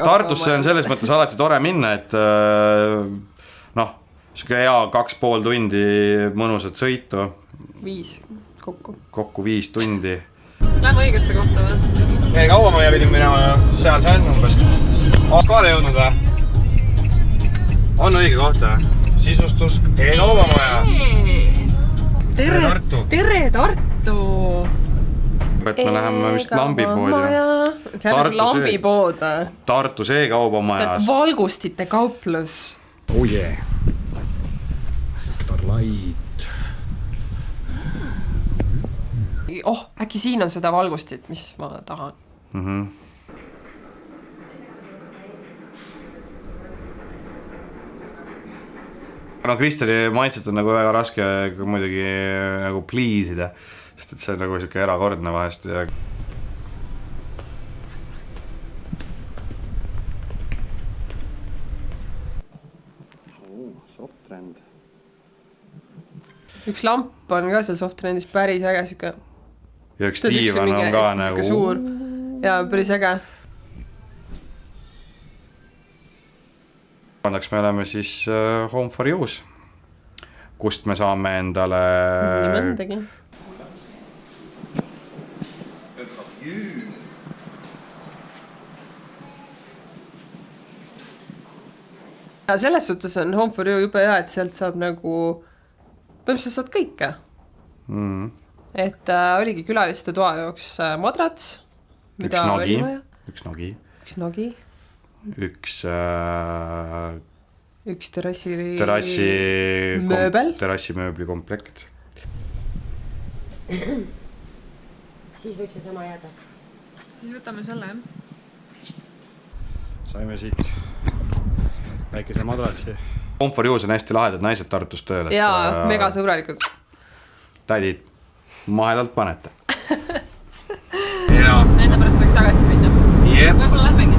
Tartusse on selles mõttes alati tore minna, et siuke hea 2,5 tundi mõnusat sõitu. 5 kokku. Kokku 5 tundi. Lähme õigesse kohta või? Ei kaua ma pidin minema seal see on umbes. Kaale jõudnud või? On õige koht või? Sisustus, e-kaubamaja. Tere Tartu. Tere Tartu. Et me läheme vist lambipoodi. Selles lambipood. Tartus e-kaubamajas. See on valgustite kauplus. Oh yeah. Light. Äkki siin on seda valgustit, mis ma tahan. Kristeli maitset on nagu väga raske muidugi nagu pliisida, sest et see on nagu siuke erakordne vahest. Softrend. Üks lamp on ka seal Softrendis päris äge siuke. Ja üks diivan on ka nagu suur ja päris äge. Andaks me oleme siis Home for You's, kust me saame endale nii mõndagi. Ja selles suhtes on Home for You jube hea, et sealt saab nagu põhimõtteliselt saad kõike. Et oligi külaliste toa jooks madrats, mida oli vaja. Üks nogi. Üks terrassimööbli komplekt. Siis võib see sama jääda. Siis võtame selle, jah. Saime siit väikese madratsi. Home for You's on hästi lahedad naised Tartus tööl. Jaa, mega sõbralikud. Tädid, mahedalt panete. Nende pärast võiks tagasi minna. Võib-olla lähmegi.